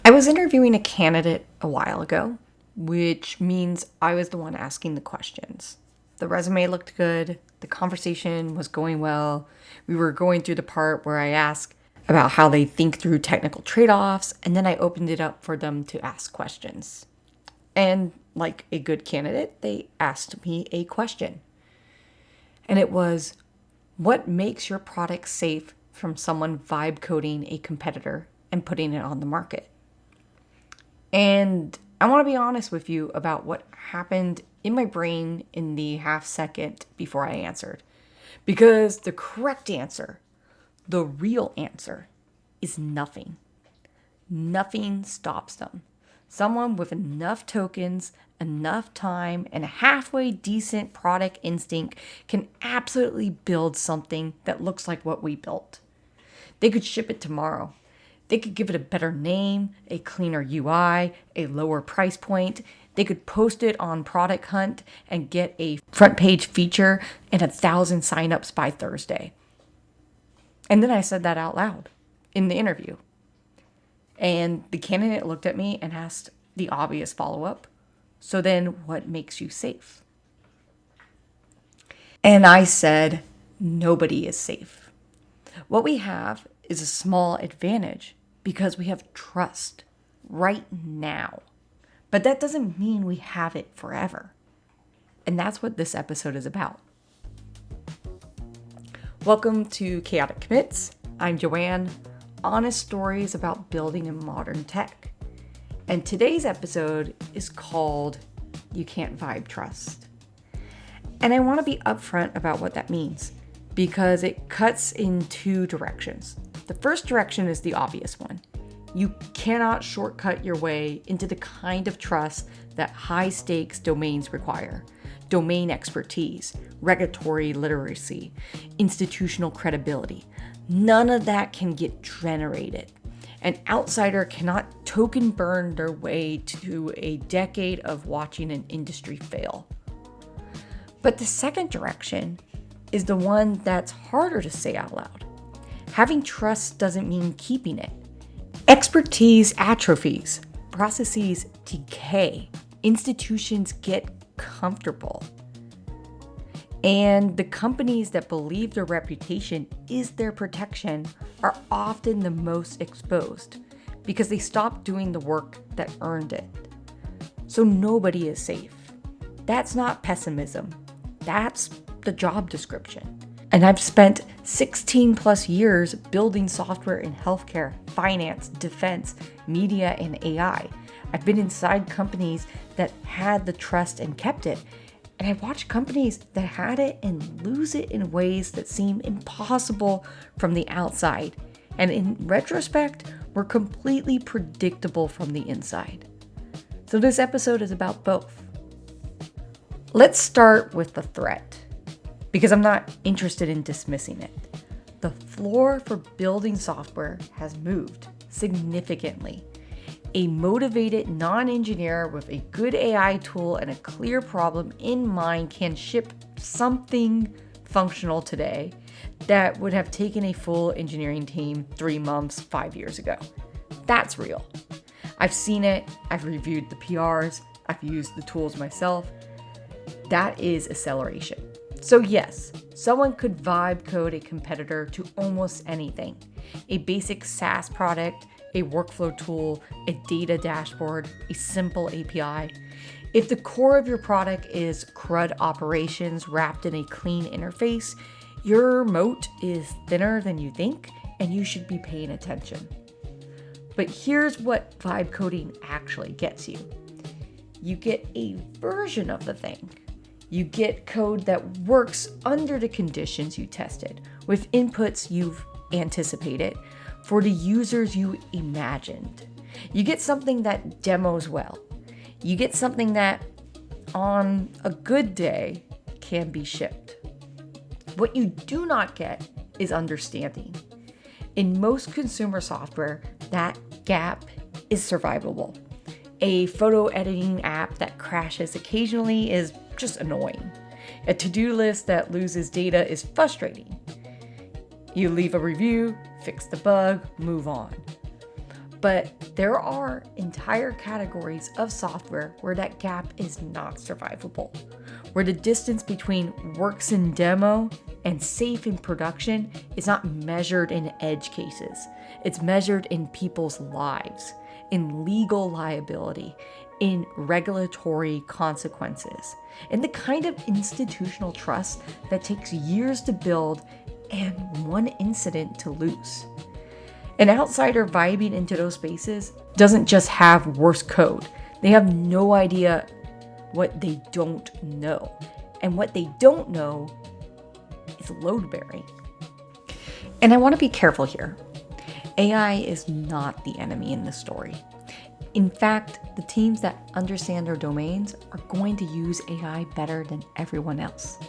I was interviewing a candidate a while ago, which means I was the one asking the questions. The resume looked good, the conversation was going well. We were going through the part where I ask about how they think through technical trade offs, and then I opened it up for them to ask questions. And like a good candidate, they asked me a question. And it was, what makes your product safe from someone vibe coding a competitor and putting it on the market? And I want to be honest with you about what happened in my brain in the half second before I answered. Because the correct answer, the real answer, is nothing. Nothing stops them. Someone with enough tokens, enough time, and a halfway decent product instinct can absolutely build something that looks like what we built. They could ship it tomorrow. They could give it a better name, a cleaner UI, a lower price point. They could post it on Product Hunt and get a front page feature and 1,000 signups by Thursday. And then I said that out loud in the interview. And the candidate looked at me and asked the obvious follow-up. So then what makes you safe? And I said, nobody is safe. What we have is a small advantage because we have trust right now. But that doesn't mean we have it forever. And that's what this episode is about. Welcome to Chaotic Commits. I'm Joanne. Honest stories about building in modern tech. And today's episode is called You Can't Vibe Trust. And I want to be upfront about what that means because it cuts in two directions. The first direction is the obvious one. You cannot shortcut your way into the kind of trust that high stakes domains require. Domain expertise, regulatory literacy, institutional credibility. None of that can get generated. An outsider cannot token burn their way to a decade of watching an industry fail. But the second direction is the one that's harder to say out loud. Having trust doesn't mean keeping it. Expertise atrophies, processes decay, institutions get comfortable. And the companies that believe their reputation is their protection are often the most exposed because they stop doing the work that earned it. So nobody is safe. That's not pessimism. That's the job description. And I've spent 16 plus years building software in healthcare, finance, defense, media, and AI. I've been inside companies that had the trust and kept it. And I watched companies that had it and lose it in ways that seem impossible from the outside. And in retrospect, were completely predictable from the inside. So this episode is about both. Let's start with the threat, because I'm not interested in dismissing it. The floor for building software has moved significantly. A motivated non-engineer with a good AI tool and a clear problem in mind can ship something functional today that would have taken a full engineering team 3 months, 5 years ago. That's real. I've seen it, I've reviewed the PRs, I've used the tools myself. That is acceleration. So yes, someone could vibe code a competitor to almost anything. A basic SaaS product, a workflow tool, a data dashboard, a simple API. If the core of your product is CRUD operations wrapped in a clean interface, your moat is thinner than you think, and you should be paying attention. But here's what vibe coding actually gets you. You get a version of the thing. You get code that works under the conditions you tested, with inputs you've anticipated, for the users you imagined. You get something that demos well. You get something that, on a good day, can be shipped. What you do not get is understanding. In most consumer software, that gap is survivable. A photo editing app that crashes occasionally is just annoying. A to-do list that loses data is frustrating. You leave a review, fix the bug, move on. But there are entire categories of software where that gap is not survivable, where the distance between works in demo and safe in production is not measured in edge cases. It's measured in people's lives, in legal liability, in regulatory consequences, in the kind of institutional trust that takes years to build and one incident to lose. An outsider vibing into those spaces doesn't just have worse code. They have no idea what they don't know. And what they don't know is load bearing. And I want to be careful here. AI is not the enemy in this story. In fact, the teams that understand their domains are going to use AI better than everyone else,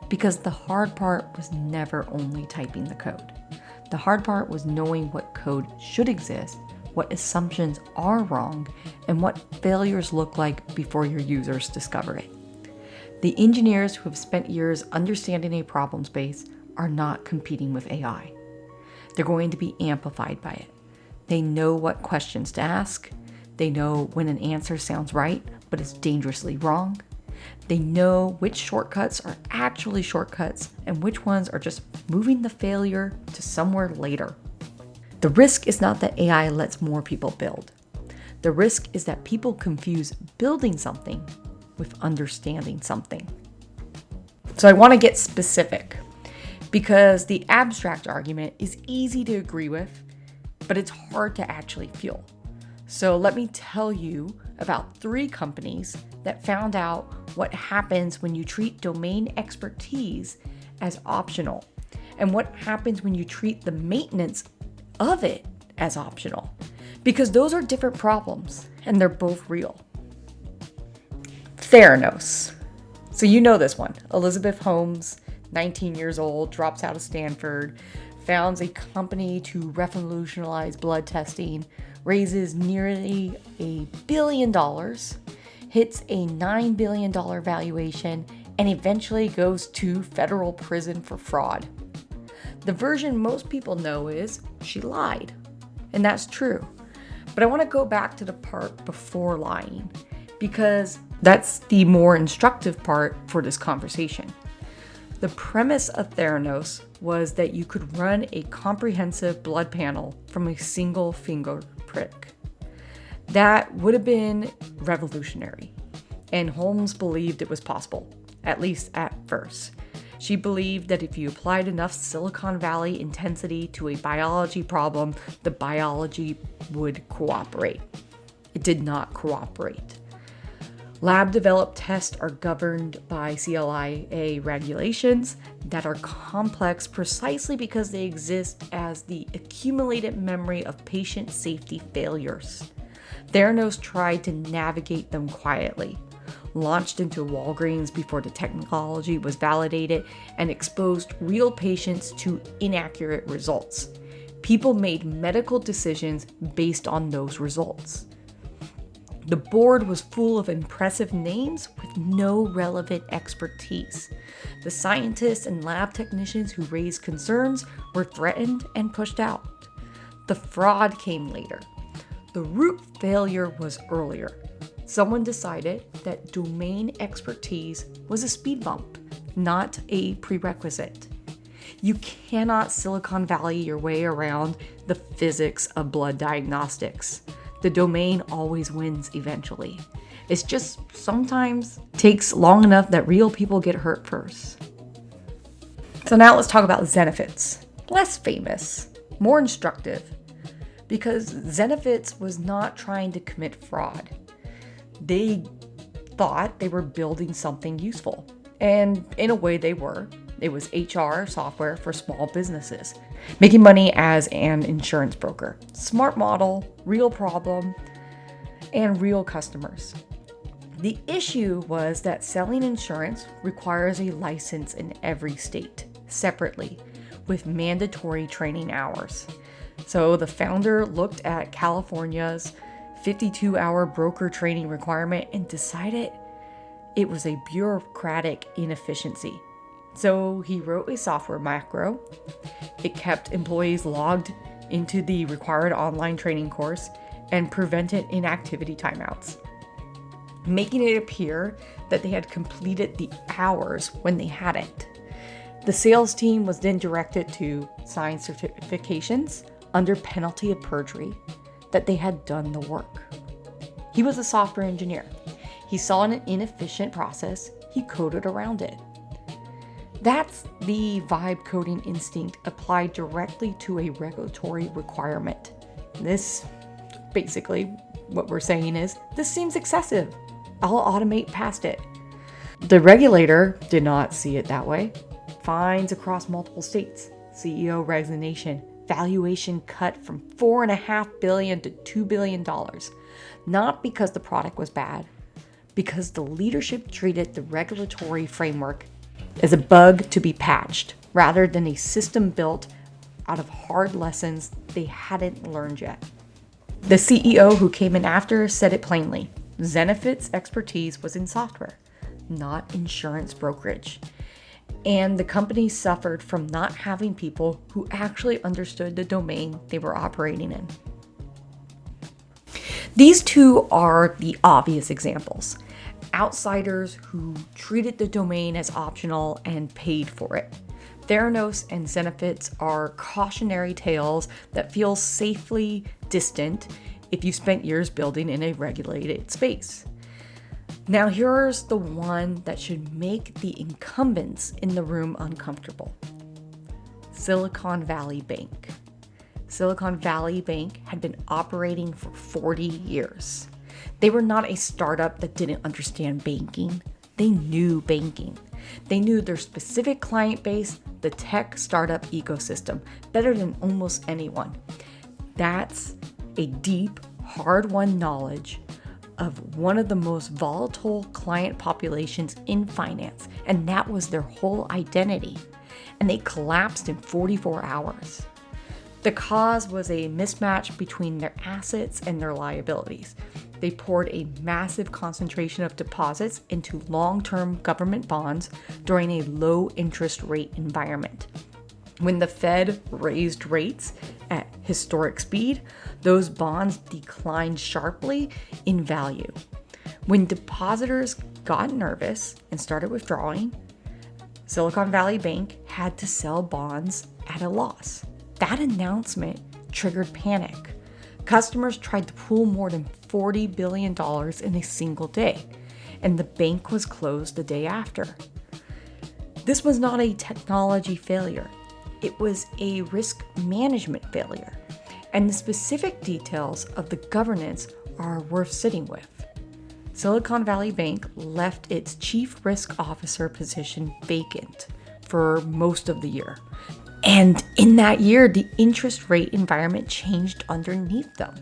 because the hard part was never only typing the code. The hard part was knowing what code should exist, what assumptions are wrong, and what failures look like before your users discover it. The engineers who have spent years understanding a problem space are not competing with AI. They're going to be amplified by it. They know what questions to ask. They know when an answer sounds right, but is dangerously wrong. They know which shortcuts are actually shortcuts and which ones are just moving the failure to somewhere later. The risk is not that AI lets more people build. The risk is that people confuse building something with understanding something. So I want to get specific, because the abstract argument is easy to agree with, but it's hard to actually feel. So let me tell you about 3 companies that found out what happens when you treat domain expertise as optional, and what happens when you treat the maintenance of it as optional, because those are different problems and they're both real. Theranos. So you know this one. Elizabeth Holmes, 19 years old, drops out of Stanford, founds a company to revolutionize blood testing, raises nearly $1 billion, hits a $9 billion valuation, and eventually goes to federal prison for fraud. The version most people know is she lied, and that's true. But I want to go back to the part before lying, because that's the more instructive part for this conversation. The premise of Theranos was that you could run a comprehensive blood panel from a single finger prick. That would have been revolutionary, and Holmes believed it was possible, at least at first. She believed that if you applied enough Silicon Valley intensity to a biology problem, the biology would cooperate. It did not cooperate. Lab-developed tests are governed by CLIA regulations that are complex precisely because they exist as the accumulated memory of patient safety failures. Theranos tried to navigate them quietly, launched into Walgreens before the technology was validated, and exposed real patients to inaccurate results. People made medical decisions based on those results. The board was full of impressive names with no relevant expertise. The scientists and lab technicians who raised concerns were threatened and pushed out. The fraud came later. The root failure was earlier. Someone decided that domain expertise was a speed bump, not a prerequisite. You cannot Silicon Valley your way around the physics of blood diagnostics. The domain always wins eventually. It's just sometimes takes long enough that real people get hurt first. So now let's talk about Zenefits. Less famous, more instructive, because Zenefits was not trying to commit fraud. They thought they were building something useful. And in a way they were. It was HR software for small businesses, making money as an insurance broker. Smart model, real problem, and real customers. The issue was that selling insurance requires a license in every state, separately, with mandatory training hours. So the founder looked at California's 52-hour broker training requirement and decided it was a bureaucratic inefficiency. So he wrote a software macro. It kept employees logged into the required online training course and prevented inactivity timeouts, making it appear that they had completed the hours when they hadn't. The sales team was then directed to sign certifications under penalty of perjury that they had done the work. He was a software engineer. He saw an inefficient process. He coded around it. That's the vibe coding instinct applied directly to a regulatory requirement. This, basically, what we're saying is, this seems excessive. I'll automate past it. The regulator did not see it that way. Fines across multiple states, CEO resignation, valuation cut from $4.5 billion to $2 billion. Not because the product was bad, because the leadership treated the regulatory framework as a bug to be patched, rather than a system built out of hard lessons they hadn't learned yet. The CEO who came in after said it plainly. Zenefits' expertise was in software, not insurance brokerage. And the company suffered from not having people who actually understood the domain they were operating in. These two are the obvious examples. Outsiders who treated the domain as optional and paid for it. Theranos and Zenefits are cautionary tales that feel safely distant if you spent years building in a regulated space. Now here's the one that should make the incumbents in the room uncomfortable. Silicon Valley Bank. Silicon Valley Bank had been operating for 40 years. They were not a startup that didn't understand banking. They knew banking. They knew their specific client base, the tech startup ecosystem, better than almost anyone. That's a deep, hard-won knowledge of one of the most volatile client populations in finance, and that was their whole identity. And they collapsed in 44 hours. The cause was a mismatch between their assets and their liabilities. They poured a massive concentration of deposits into long-term government bonds during a low interest rate environment. When the Fed raised rates at historic speed, those bonds declined sharply in value. When depositors got nervous and started withdrawing, Silicon Valley Bank had to sell bonds at a loss. That announcement triggered panic. Customers tried to pull more than $40 billion in a single day, and the bank was closed the day after. This was not a technology failure. It was a risk management failure, and the specific details of the governance are worth sitting with. Silicon Valley Bank left its chief risk officer position vacant for most of the year. And in that year, the interest rate environment changed underneath them.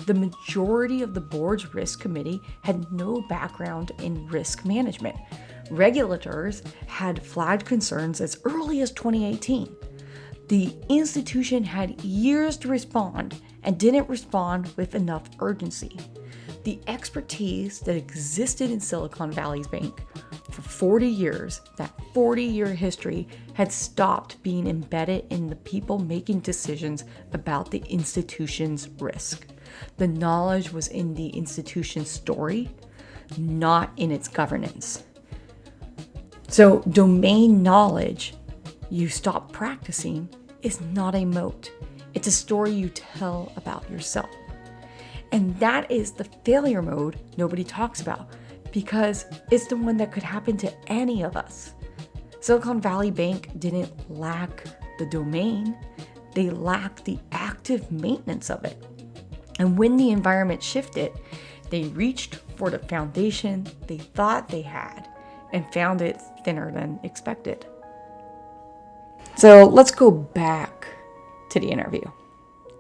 The majority of the board's risk committee had no background in risk management. Regulators had flagged concerns as early as 2018. The institution had years to respond and didn't respond with enough urgency. The expertise that existed in Silicon Valley Bank for 40 years, that 40-year history, had stopped being embedded in the people making decisions about the institution's risk. The knowledge was in the institution's story, not in its governance. So domain knowledge you stop practicing is not a moat. It's a story you tell about yourself. And that is the failure mode nobody talks about, because it's the one that could happen to any of us. Silicon Valley Bank didn't lack the domain, they lacked the active maintenance of it. And when the environment shifted, they reached for the foundation they thought they had and found it thinner than expected. So let's go back to the interview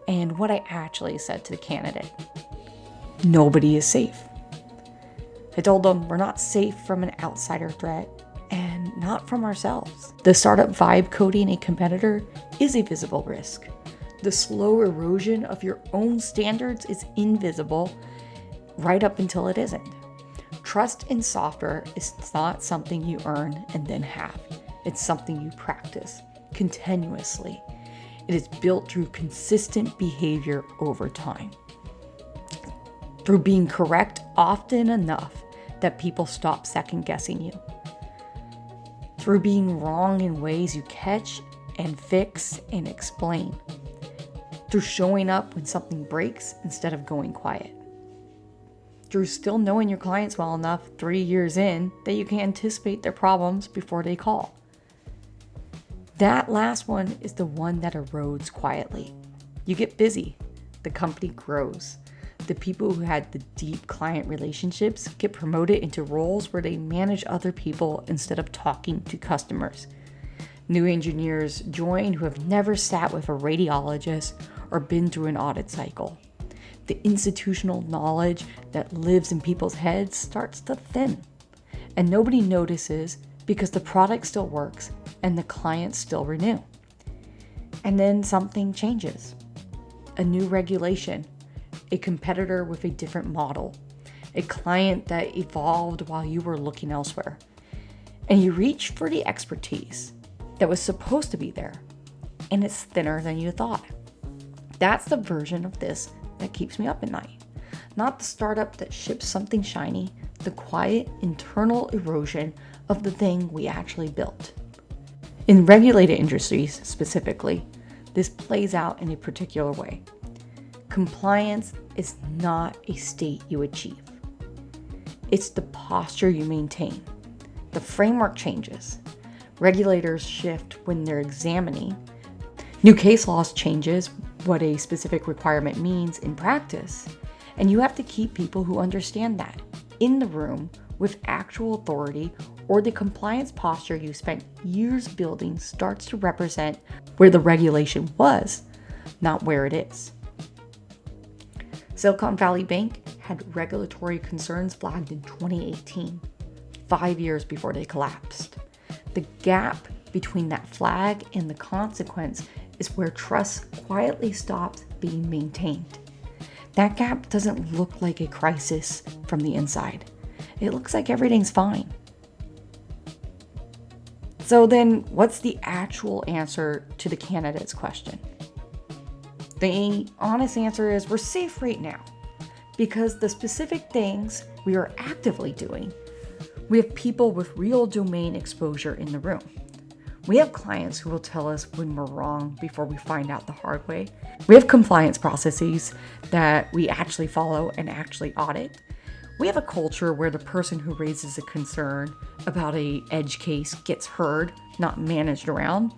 and what I actually said to the candidate. Nobody is safe. I told them we're not safe from an outsider threat and not from ourselves. The startup vibe coding a competitor is a visible risk. The slow erosion of your own standards is invisible right up until it isn't. Trust in software is not something you earn and then have. It's something you practice continuously. It is built through consistent behavior over time. through being correct often enough that people stop second guessing you, through being wrong in ways you catch and fix and explain, through showing up when something breaks instead of going quiet, through still knowing your clients well enough 3 years in that you can anticipate their problems before they call. That last one is the one that erodes quietly. You get busy, the company grows. The people who had the deep client relationships get promoted into roles where they manage other people instead of talking to customers. New engineers join who have never sat with a radiologist or been through an audit cycle. The institutional knowledge that lives in people's heads starts to thin, and nobody notices because the product still works and the clients still renew. And then something changes. A new regulation, a competitor with a different model, a client that evolved while you were looking elsewhere. And you reach for the expertise that was supposed to be there, and it's thinner than you thought. That's the version of this that keeps me up at night. Not the startup that ships something shiny, the quiet internal erosion of the thing we actually built. In regulated industries specifically, this plays out in a particular way. Compliance is not a state you achieve. It's the posture you maintain. The framework changes. Regulators shift when they're examining. New case laws changes what a specific requirement means in practice. And you have to keep people who understand that in the room with actual authority, or the compliance posture you spent years building starts to represent where the regulation was, not where it is. Silicon Valley Bank had regulatory concerns flagged in 2018, 5 years before they collapsed. The gap between that flag and the consequence is where trust quietly stops being maintained. That gap doesn't look like a crisis from the inside. It looks like everything's fine. So then, what's the actual answer to the candidate's question? The honest answer is we're safe right now because the specific things we are actively doing, we have people with real domain exposure in the room. We have clients who will tell us when we're wrong before we find out the hard way. We have compliance processes that we actually follow and actually audit. We have a culture where the person who raises a concern about an edge case gets heard, not managed around.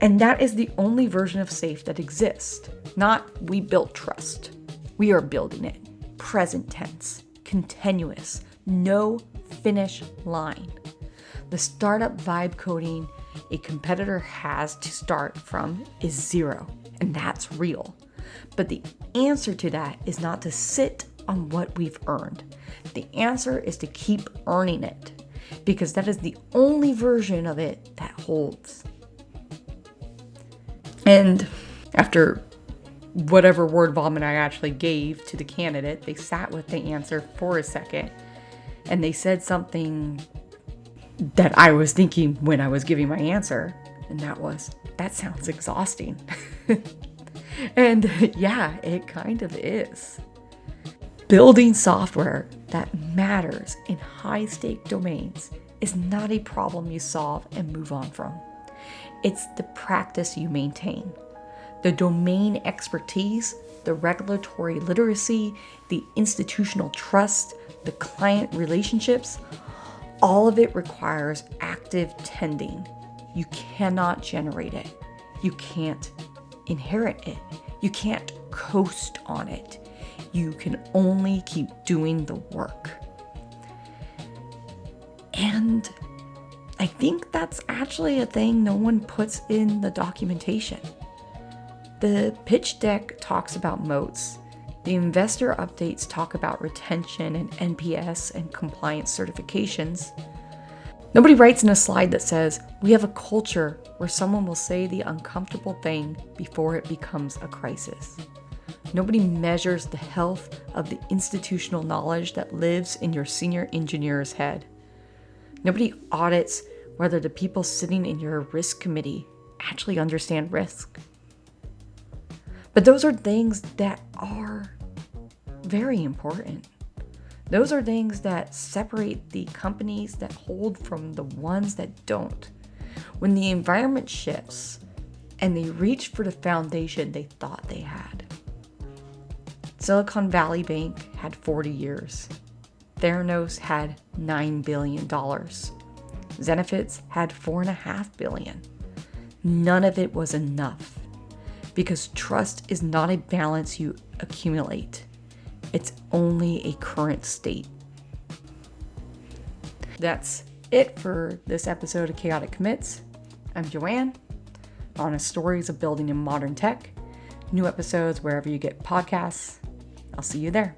And that is the only version of safe that exists. Not we built trust. We are building it. Present tense, continuous, no finish line. The startup vibe coding a competitor has to start from is 0, and that's real. But the answer to that is not to sit on what we've earned. The answer is to keep earning it, because that is the only version of it that holds. And after whatever word vomit I actually gave to the candidate, they sat with the answer for a second, and they said something that I was thinking when I was giving my answer, and that was, that sounds exhausting. And yeah, it kind of is. Building software that matters in high-stake domains is not a problem you solve and move on from. It's the practice you maintain. The domain expertise, the regulatory literacy, the institutional trust, the client relationships, all of it requires active tending. You cannot generate it. You can't inherit it. You can't coast on it. You can only keep doing the work. And I think that's actually a thing no one puts in the documentation. The pitch deck talks about moats. The investor updates talk about retention and NPS and compliance certifications. Nobody writes in a slide that says, we have a culture where someone will say the uncomfortable thing before it becomes a crisis. Nobody measures the health of the institutional knowledge that lives in your senior engineer's head. Nobody audits whether the people sitting in your risk committee actually understand risk. But those are things that are very important. Those are things that separate the companies that hold from the ones that don't. When the environment shifts and they reach for the foundation they thought they had. Silicon Valley Bank had 40 years. Theranos had $9 billion. Zenefits had $4.5 billion. None of it was enough, because trust is not a balance you accumulate. It's only a current state. That's it for this episode of Chaotic Commits. I'm Joanne, honest stories of building in modern tech. New episodes wherever you get podcasts. I'll see you there.